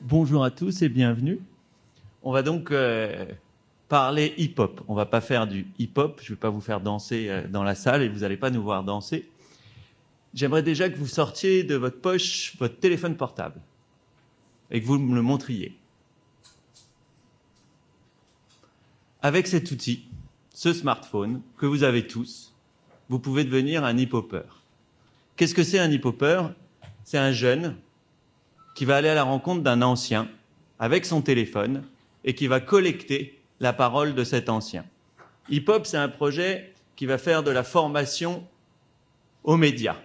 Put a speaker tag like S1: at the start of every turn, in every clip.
S1: Bonjour à tous et bienvenue. On va donc parler hip-hop. On va pas faire du hip-hop, je vais pas vous faire danser dans la salle et vous n'allez pas nous voir danser. J'aimerais déjà que vous sortiez de votre poche votre téléphone portable et que vous me le montriez. Avec cet outil, ce smartphone que vous avez tous, vous pouvez devenir un hip-hopper. Qu'est-ce que c'est un hip-hopper? C'est un jeune qui va aller à la rencontre d'un ancien avec son téléphone et qui va collecter la parole de cet ancien. Hip-hop, c'est un projet qui va faire de la formation aux médias.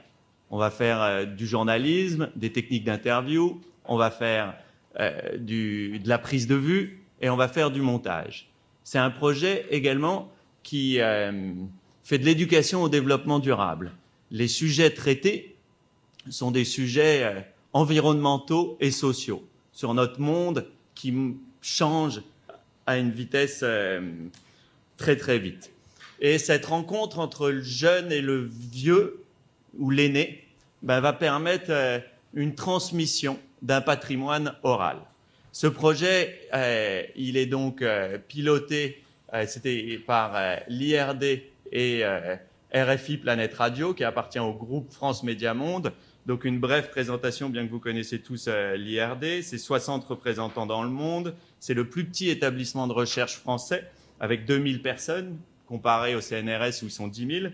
S1: On va faire du journalisme, des techniques d'interview, on va faire de la prise de vue et on va faire du montage. C'est un projet également qui fait de l'éducation au développement durable. Les sujets traités sont des sujets environnementaux et sociaux sur notre monde qui change à une vitesse très très vite. Et cette rencontre entre le jeune et le vieux ou l'aîné va permettre une transmission d'un patrimoine oral. Ce projet, il est donc piloté c'était par l'IRD et RFI Planète Radio, qui appartient au groupe France Média Monde. Donc une brève présentation, bien que vous connaissez tous l'IRD. C'est 60 représentants dans le monde. C'est le plus petit établissement de recherche français, avec 2000 personnes, comparé au CNRS où ils sont 10 000.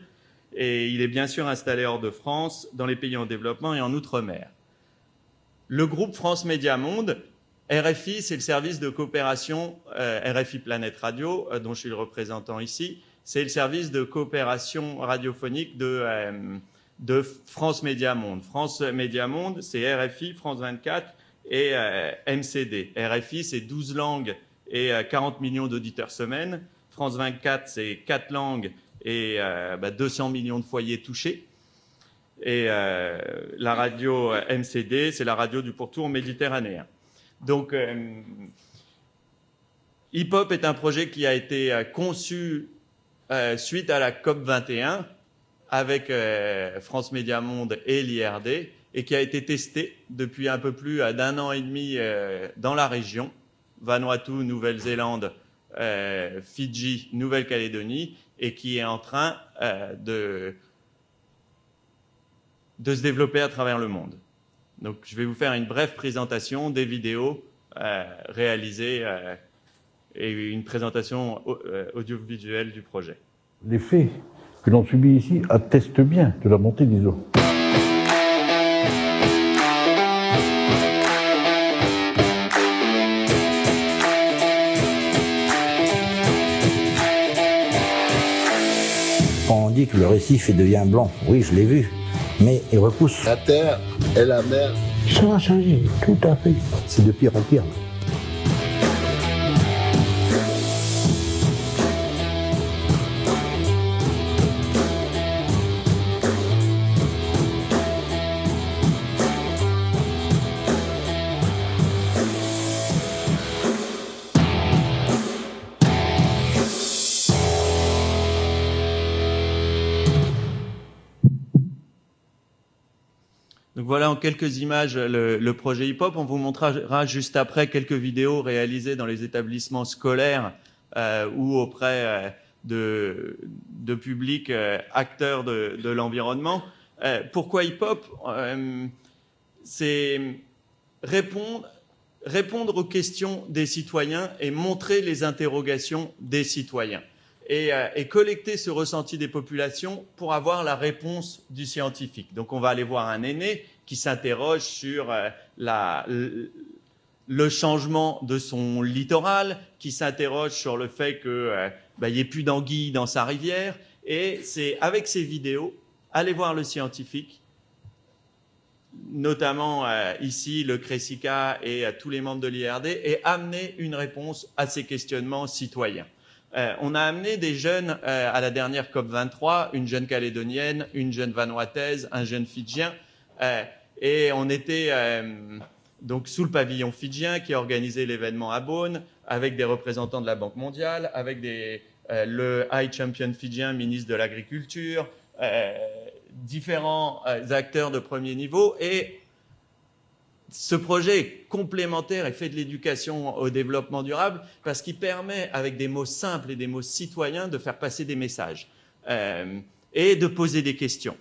S1: Et il est bien sûr installé hors de France, dans les pays en développement et en Outre-mer. Le groupe France Média Monde, RFI, c'est le service de coopération RFI Planète Radio, dont je suis le représentant ici. C'est le service de coopération radiophonique de France Média Monde. France Média Monde, c'est RFI, France 24 et MCD. RFI, c'est 12 langues et 40 millions d'auditeurs semaine. France 24, c'est 4 langues et 200 millions de foyers touchés. Et la radio MCD, c'est la radio du pourtour méditerranéen. Donc, Hip-Hop est un projet qui a été conçu suite à la COP21 avec France Média Monde et l'IRD et qui a été testé depuis un peu plus d'1 an et demi dans la région, Vanuatu, Nouvelle-Zélande, Fidji, Nouvelle-Calédonie, et qui est en train de se développer à travers le monde. Donc, je vais vous faire une brève présentation des vidéos réalisées et une présentation audiovisuelle du projet.
S2: Les faits que l'on subit ici attestent bien de la montée des eaux.
S3: On dit que le récif devient blanc. Oui, je l'ai vu. Mais il repousse.
S4: La terre et la mer.
S2: Ça va changer, tout à fait.
S3: C'est de pire en pire.
S1: Donc voilà en quelques images le projet Hip-Hop. On vous montrera juste après quelques vidéos réalisées dans les établissements scolaires ou auprès de publics acteurs de l'environnement. Pourquoi Hip-Hop? C'est répondre aux questions des citoyens et montrer les interrogations des citoyens. Et collecter ce ressenti des populations pour avoir la réponse du scientifique. Donc on va aller voir un aîné qui s'interroge sur le changement de son littoral, qui s'interroge sur le fait qu'il n'y ait plus d'anguilles dans sa rivière. Et c'est avec ces vidéos, aller voir le scientifique, notamment ici le CRESICA et tous les membres de l'IRD, et amener une réponse à ces questionnements citoyens. On a amené des jeunes à la dernière COP23, une jeune calédonienne, une jeune vanuataise, un jeune fidjien, et on était donc sous le pavillon fidjien qui a organisé l'événement à Beaune, avec des représentants de la Banque mondiale, avec le High Champion fidjien, ministre de l'Agriculture, différents acteurs de premier niveau, et ce projet est complémentaire et fait de l'éducation au développement durable parce qu'il permet, avec des mots simples et des mots citoyens, de faire passer des messages et de poser des questions.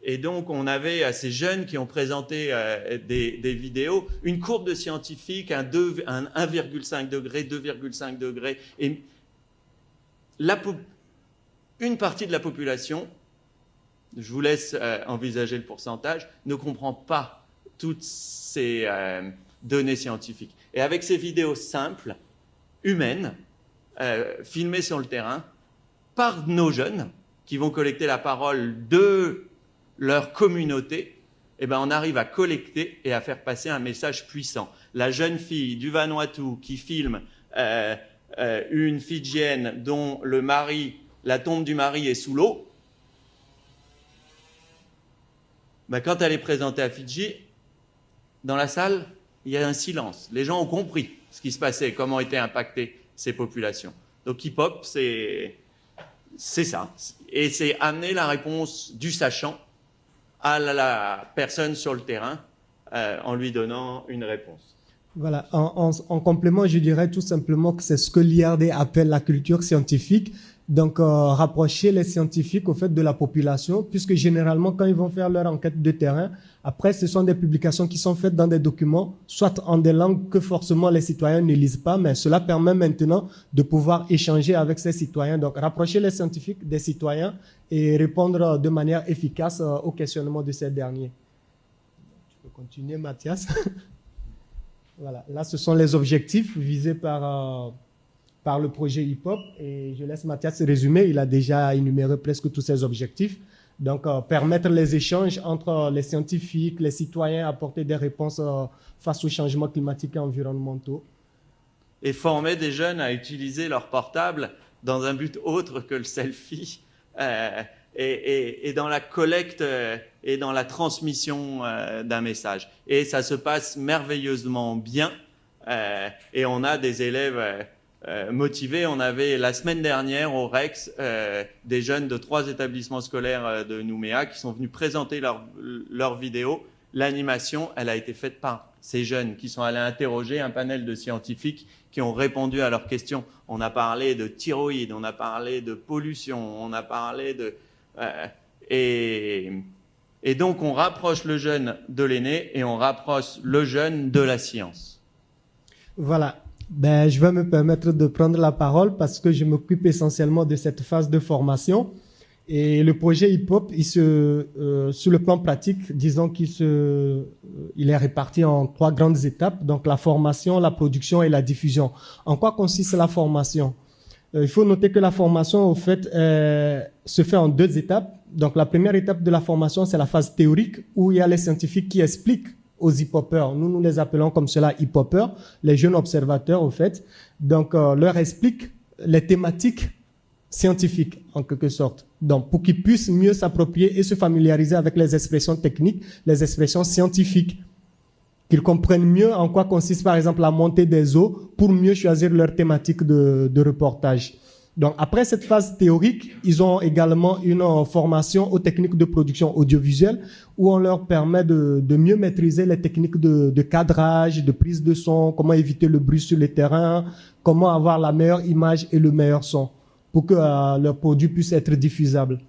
S1: Et donc, on avait à ces jeunes qui ont présenté des vidéos une courbe de scientifique, un 1,5 degré, 2,5 degrés. Et une partie de la population, je vous laisse envisager le pourcentage, ne comprend pas toutes ces données scientifiques. Et avec ces vidéos simples, humaines, filmées sur le terrain, par nos jeunes, qui vont collecter la parole de leur communauté, eh ben on arrive à collecter et à faire passer un message puissant. La jeune fille du Vanuatu qui filme une Fidjienne dont la tombe du mari est sous l'eau, ben quand elle est présentée à Fidji, dans la salle, il y a un silence. Les gens ont compris ce qui se passait, comment étaient impactées ces populations. Donc Hip Hop, c'est ça. Et c'est amener la réponse du sachant à la personne sur le terrain en lui donnant une réponse.
S5: Voilà. En complément, je dirais tout simplement que c'est ce que l'IRD appelle la culture scientifique. Donc, rapprocher les scientifiques au fait de la population, puisque généralement, quand ils vont faire leur enquête de terrain, après, ce sont des publications qui sont faites dans des documents, soit en des langues que forcément les citoyens ne lisent pas, mais cela permet maintenant de pouvoir échanger avec ces citoyens. Donc, rapprocher les scientifiques des citoyens et répondre de manière efficace aux questionnements de ces derniers. Tu peux continuer, Mathias. Voilà. Là, ce sont les objectifs visés par le projet Hip Hop, et je laisse Mathias résumer. Il a déjà énuméré presque tous ces objectifs. Donc, permettre les échanges entre les scientifiques, les citoyens, apporter des réponses face aux changements climatiques et environnementaux.
S1: Et former des jeunes à utiliser leur portable dans un but autre que le selfie, et dans la collecte et dans la transmission d'un message. Et ça se passe merveilleusement bien, et on a des élèves motivés. On avait la semaine dernière au REX des jeunes de 3 établissements scolaires de Nouméa qui sont venus présenter leur vidéo. L'animation, elle a été faite par ces jeunes qui sont allés interroger un panel de scientifiques qui ont répondu à leurs questions. On a parlé de thyroïde, on a parlé de pollution, on a parlé de... et donc on rapproche le jeune de l'aîné et on rapproche le jeune de la science.
S5: Voilà. Ben, je vais me permettre de prendre la parole parce que je m'occupe essentiellement de cette phase de formation. Et le projet Hip Hop, sur le plan pratique, disons il est réparti en 3 grandes étapes. Donc, la formation, la production et la diffusion. En quoi consiste la formation? Il faut noter que la formation, au fait, se fait en 2 étapes. Donc, la première étape de la formation, c'est la phase théorique où il y a les scientifiques qui expliquent aux hip-hoppers. Nous les appelons comme cela hip-hoppers, les jeunes observateurs, au fait. Donc, leur expliquent les thématiques scientifiques, en quelque sorte. Donc, pour qu'ils puissent mieux s'approprier et se familiariser avec les expressions techniques, les expressions scientifiques. Qu'ils comprennent mieux en quoi consiste, par exemple, la montée des eaux pour mieux choisir leur thématique de reportage. Donc, après cette phase théorique, ils ont également une formation aux techniques de production audiovisuelle où on leur permet de mieux maîtriser les techniques de cadrage, de prise de son, comment éviter le bruit sur le terrain, comment avoir la meilleure image et le meilleur son pour que leur produit puisse être diffusable.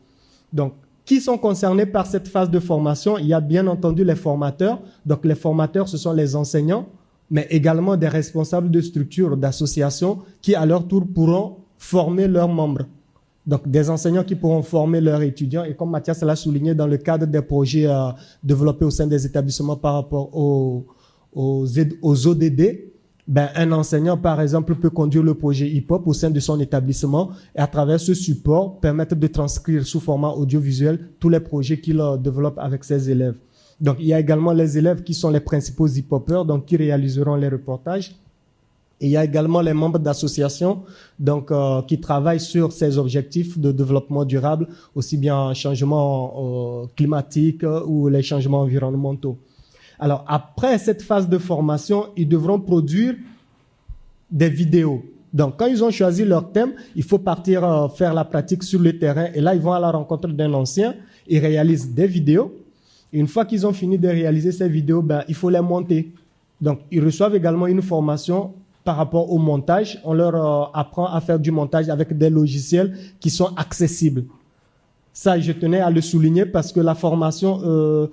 S5: Donc, qui sont concernés par cette phase de formation? Il y a bien entendu les formateurs. Donc, les formateurs, ce sont les enseignants, mais également des responsables de structures, d'associations qui, à leur tour, pourront former leurs membres. Donc, des enseignants qui pourront former leurs étudiants. Et comme Mathias l'a souligné dans le cadre des projets développés au sein des établissements par rapport aux ODD, ben, un enseignant, par exemple, peut conduire le projet hip-hop au sein de son établissement et à travers ce support, permettre de transcrire sous format audiovisuel tous les projets qu'il développe avec ses élèves. Donc, il y a également les élèves qui sont les principaux hip-hoppers, donc qui réaliseront les reportages. Et il y a également les membres d'associations donc qui travaillent sur ces objectifs de développement durable, aussi bien changement climatique ou les changements environnementaux. Alors, après cette phase de formation, ils devront produire des vidéos. Donc, quand ils ont choisi leur thème, il faut partir faire la pratique sur le terrain. Et là, ils vont à la rencontre d'un ancien. Ils réalisent des vidéos. Et une fois qu'ils ont fini de réaliser ces vidéos, ben, il faut les monter. Donc, ils reçoivent également une formation par rapport au montage. On leur apprend à faire du montage avec des logiciels qui sont accessibles. Ça, je tenais à le souligner parce que la formation,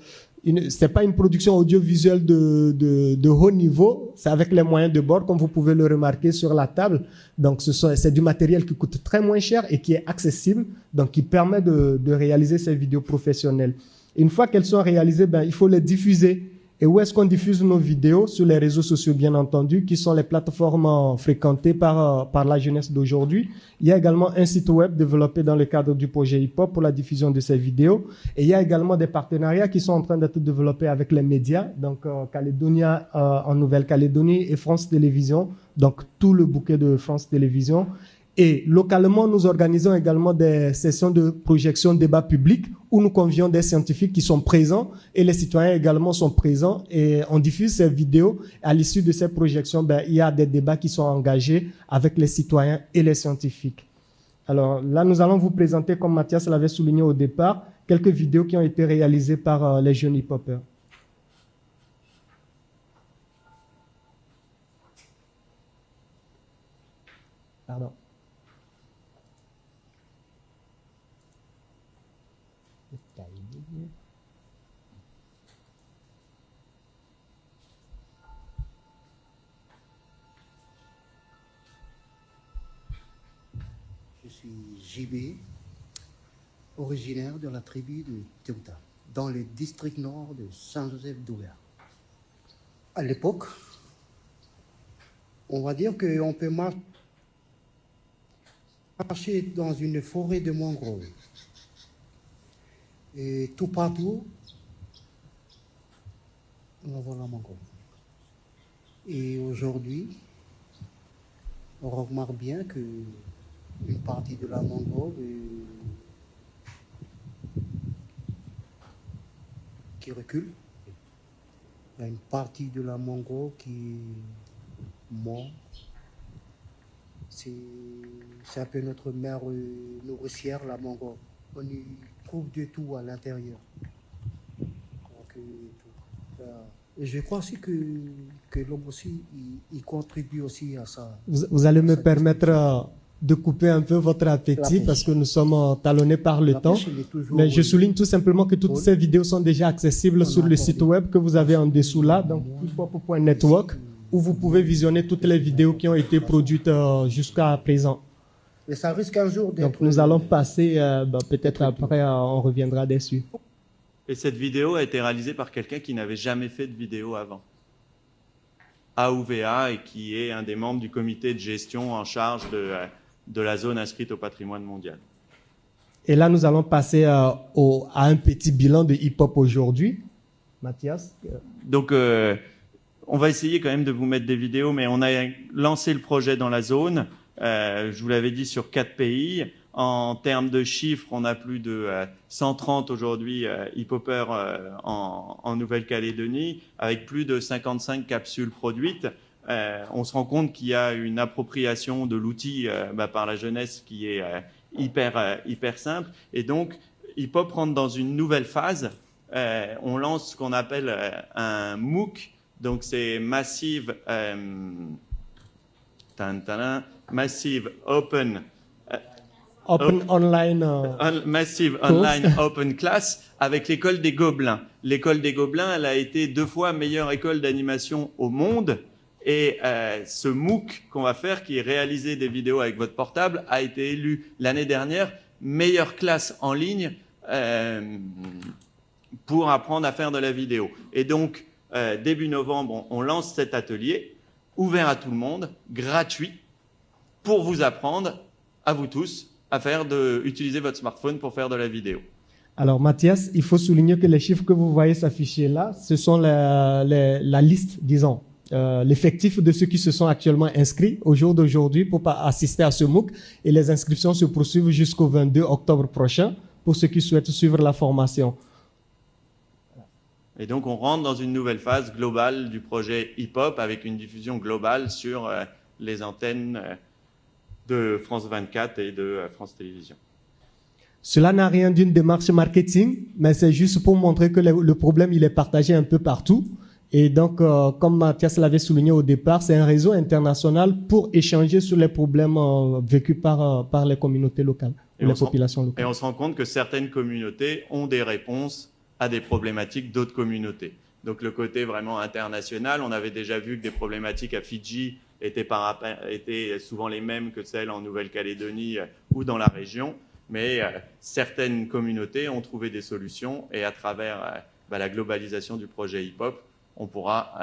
S5: c'est pas une production audiovisuelle de haut niveau, c'est avec les moyens de bord, comme vous pouvez le remarquer sur la table. Donc, c'est du matériel qui coûte très moins cher et qui est accessible, donc qui permet de réaliser ces vidéos professionnelles. Une fois qu'elles sont réalisées, ben, il faut les diffuser. Et où est-ce qu'on diffuse nos vidéos? Sur les réseaux sociaux, bien entendu, qui sont les plateformes fréquentées par la jeunesse d'aujourd'hui. Il y a également un site web développé dans le cadre du projet hip-hop pour la diffusion de ces vidéos. Et il y a également des partenariats qui sont en train d'être développés avec les médias, donc Calédonia en Nouvelle-Calédonie et France Télévisions, donc tout le bouquet de France Télévisions. Et localement, nous organisons également des sessions de projection débat public où nous convions des scientifiques qui sont présents et les citoyens également sont présents et on diffuse ces vidéos. À l'issue de ces projections, ben, il y a des débats qui sont engagés avec les citoyens et les scientifiques. Alors là, nous allons vous présenter, comme Mathias l'avait souligné au départ, quelques vidéos qui ont été réalisées par les jeunes hip-hopers. Pardon.
S6: Je suis JB, originaire de la tribu de Teuta, dans le district nord de Saint-Joseph-d'Ouvert. À l'époque, on va dire qu'on peut marcher dans une forêt de mangroves. Et tout partout, on va voir la mangrove. Et aujourd'hui, on remarque bien que une partie de la mangrove qui recule. Il y a une partie de la mangrove qui mord. C'est un peu notre mère nourricière, la mangrove. On y trouve de tout à l'intérieur. Et je crois aussi que l'homme aussi, il contribue aussi à ça.
S5: Vous allez me permettre de couper un peu votre appétit parce que nous sommes talonnés par le temps. Mais je souligne tout simplement que toutes ces vidéos sont déjà accessibles sur le site web que vous avez en dessous là, donc hiphop.network, où vous pouvez visionner toutes les vidéos qui ont été produites jusqu'à présent.
S6: Et ça risque un jour d'être...
S5: Donc nous allons passer, peut-être après on reviendra dessus.
S1: Et cette vidéo a été réalisée par quelqu'un qui n'avait jamais fait de vidéo avant. AOVA, et qui est un des membres du comité de gestion en charge de la zone inscrite au patrimoine mondial.
S5: Et là, nous allons passer à un petit bilan de hip-hop aujourd'hui. Mathias?
S1: Donc, on va essayer quand même de vous mettre des vidéos, mais on a lancé le projet dans la zone, je vous l'avais dit, sur 4 pays. En termes de chiffres, on a plus de 130 aujourd'hui hip-hoppers en Nouvelle-Calédonie, avec plus de 55 capsules produites. On se rend compte qu'il y a une appropriation de l'outil par la jeunesse qui est hyper simple. Et donc, hip-hop rentre dans une nouvelle phase. On lance ce qu'on appelle un MOOC, donc c'est Massive Open
S5: Online
S1: Massive Online Open Class avec l'école des Gobelins. L'école des Gobelins, elle a été 2 fois meilleure école d'animation au monde. Et ce MOOC qu'on va faire, qui est réalisé des vidéos avec votre portable, a été élu l'année dernière meilleure classe en ligne pour apprendre à faire de la vidéo. Et donc, début novembre, on lance cet atelier ouvert à tout le monde, gratuit, pour vous apprendre, à vous tous, à utiliser votre smartphone pour faire de la vidéo.
S5: Alors Mathias, il faut souligner que les chiffres que vous voyez s'afficher là, ce sont la liste, disons, l'effectif de ceux qui se sont actuellement inscrits au jour d'aujourd'hui pour assister à ce MOOC, et les inscriptions se poursuivent jusqu'au 22 octobre prochain pour ceux qui souhaitent suivre la formation.
S1: Et donc on rentre dans une nouvelle phase globale du projet hip-hop avec une diffusion globale sur les antennes de France 24 et de France Télévisions.
S5: Cela n'a rien d'une démarche marketing, mais c'est juste pour montrer que le problème, il est partagé un peu partout. Et donc, comme Mathias l'avait souligné au départ, c'est un réseau international pour échanger sur les problèmes vécus par les communautés locales, les populations locales.
S1: Et on se rend compte que certaines communautés ont des réponses à des problématiques d'autres communautés. Donc le côté vraiment international, on avait déjà vu que des problématiques à Fidji étaient souvent les mêmes que celles en Nouvelle-Calédonie ou dans la région, mais certaines communautés ont trouvé des solutions et à travers la globalisation du projet hip-hop, on pourra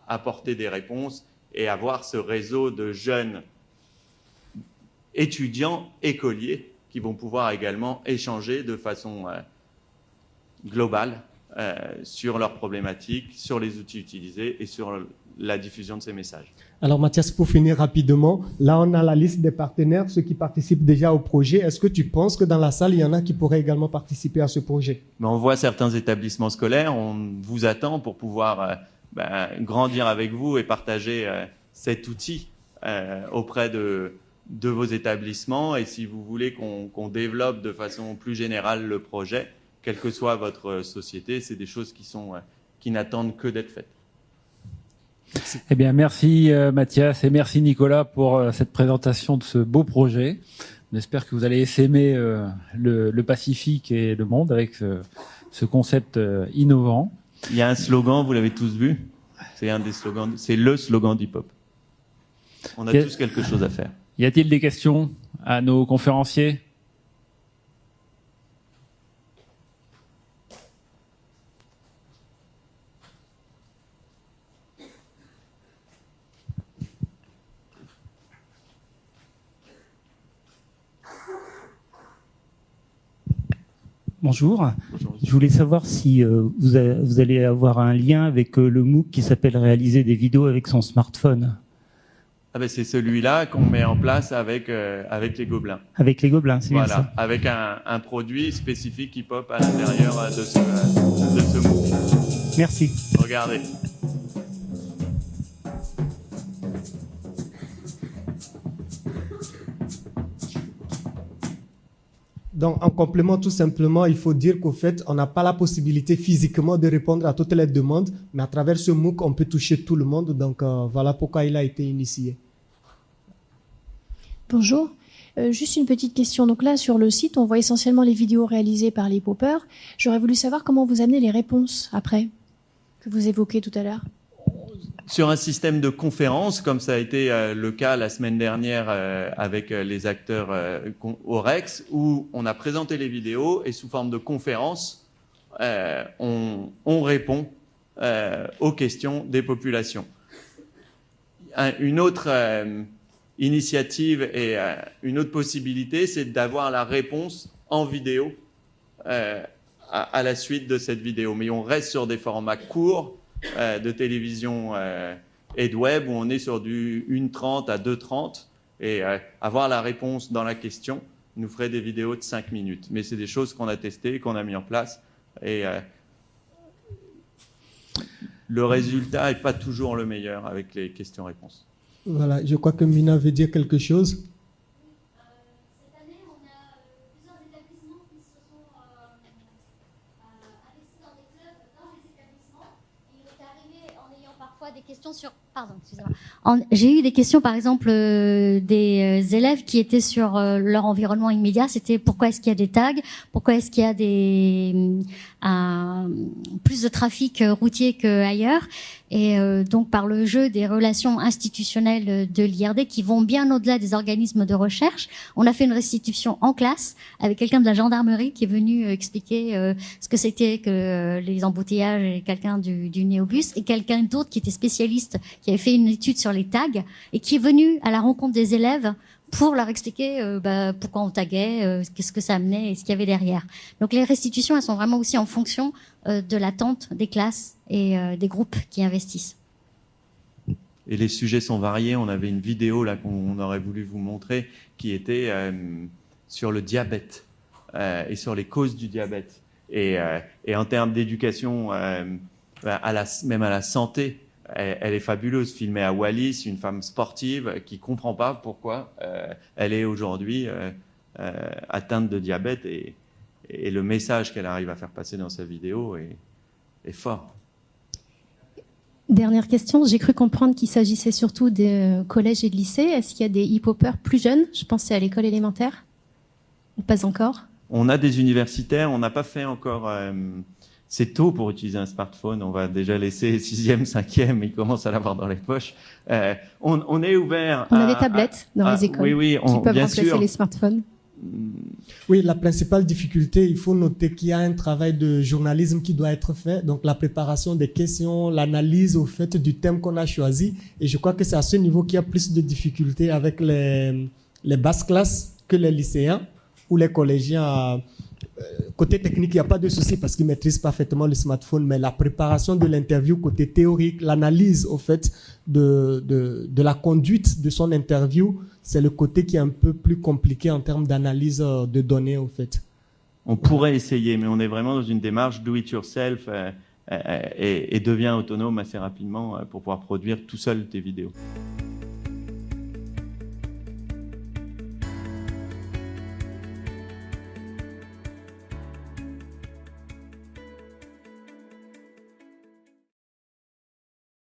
S1: apporter des réponses et avoir ce réseau de jeunes étudiants, écoliers, qui vont pouvoir également échanger de façon globale sur leurs problématiques, sur les outils utilisés et sur la diffusion de ces messages.
S5: Alors Mathias, pour finir rapidement, là on a la liste des partenaires, ceux qui participent déjà au projet. Est-ce que tu penses que dans la salle, il y en a qui pourraient également participer à ce projet?
S1: Mais on voit certains établissements scolaires, on vous attend pour pouvoir grandir avec vous et partager cet outil auprès de vos établissements. Et si vous voulez qu'on développe de façon plus générale le projet, quelle que soit votre société, c'est des choses qui n'attendent que d'être faites.
S7: Eh bien, merci Mathias et merci Nicolas pour cette présentation de ce beau projet. On espère que vous allez essaimer le Pacifique et le monde avec ce concept innovant.
S1: Il y a un slogan, vous l'avez tous vu, c'est un des slogans, c'est le slogan d'hip-hop. On a tous quelque chose à faire.
S7: Y a-t-il des questions à nos conférenciers ?
S8: Bonjour. Je voulais savoir si vous allez avoir un lien avec le MOOC qui s'appelle réaliser des vidéos avec son smartphone.
S1: Ah ben c'est celui-là qu'on met en place avec les Gobelins.
S8: Avec les Gobelins, c'est bien ça.
S1: Avec un produit spécifique hip-hop à l'intérieur de ce MOOC.
S8: Merci.
S1: Regardez.
S5: Donc, en complément, tout simplement, il faut dire qu'au fait, on n'a pas la possibilité physiquement de répondre à toutes les demandes, mais à travers ce MOOC, on peut toucher tout le monde. Donc, voilà pourquoi il a été initié.
S9: Bonjour. Juste une petite question. Donc là, sur le site, on voit essentiellement les vidéos réalisées par les hip-hopers. J'aurais voulu savoir comment vous amenez les réponses après, que vous évoquez tout à l'heure.
S1: Sur un système de conférence, comme ça a été le cas la semaine dernière avec les acteurs au Rex, où on a présenté les vidéos et sous forme de conférence, on répond aux questions des populations. Une autre initiative et une autre possibilité, c'est d'avoir la réponse en vidéo à la suite de cette vidéo. Mais on reste sur des formats courts, de télévision et de web où on est sur du 1:30 à 2:30 et avoir la réponse dans la question nous ferait des vidéos de 5 minutes. Mais c'est des choses qu'on a testées, qu'on a mis en place et le résultat n'est pas toujours le meilleur avec les questions-réponses.
S5: Voilà, je crois que Mina veut dire quelque chose.
S10: Des questions sur... Pardon, excusez-moi. J'ai eu des questions, par exemple, des élèves qui étaient sur leur environnement immédiat. C'était pourquoi est-ce qu'il y a des tags, pourquoi est-ce qu'il y a plus de trafic routier qu'ailleurs. Et donc, par le jeu des relations institutionnelles de l'IRD qui vont bien au-delà des organismes de recherche, on a fait une restitution en classe avec quelqu'un de la gendarmerie qui est venu expliquer ce que c'était que les embouteillages et quelqu'un du Néobus et quelqu'un d'autre qui était spécialiste, qui avait fait une étude sur les tags et qui est venu à la rencontre des élèves pour leur expliquer pourquoi on taguait, qu'est-ce que ça amenait et ce qu'il y avait derrière. Donc les restitutions, elles sont vraiment aussi en fonction de l'attente des classes et des groupes qui investissent.
S1: Et les sujets sont variés. On avait une vidéo là qu'on aurait voulu vous montrer qui était sur le diabète et sur les causes du diabète. Et en termes d'éducation, même à la santé, elle est fabuleuse, filmée à Wallis, une femme sportive qui comprend pas pourquoi elle est aujourd'hui atteinte de diabète et le message qu'elle arrive à faire passer dans sa vidéo est fort.
S11: Dernière question, j'ai cru comprendre qu'il s'agissait surtout des collèges et de lycées. Est-ce qu'il y a des hip-hoppers plus jeunes? Je pensais à l'école élémentaire. Ou pas encore?
S1: On a des universitaires, on n'a pas fait encore... c'est tôt pour utiliser un smartphone, on va déjà laisser 6e, 5e, ils commencent à l'avoir dans les poches. On est ouvert
S11: On a des tablettes dans les écoles
S1: oui,
S11: qui peuvent
S1: bien
S11: remplacer
S1: sûr.
S11: les smartphones.
S5: Oui, la principale difficulté, il faut noter qu'il y a un travail de journalisme qui doit être fait, donc la préparation des questions, l'analyse au fait du thème qu'on a choisi, et je crois que c'est à ce niveau qu'il y a plus de difficultés avec les basses classes que les lycéens ou les collégiens. Côté technique, il n'y a pas de souci parce qu'ils maîtrisent parfaitement le smartphone, mais la préparation de l'interview, côté théorique, l'analyse au fait de la conduite de son interview, c'est le côté qui est un peu plus compliqué en termes d'analyse de données au fait.
S1: On pourrait essayer, mais on est vraiment dans une démarche do it yourself et devient autonome assez rapidement pour pouvoir produire tout seul tes vidéos.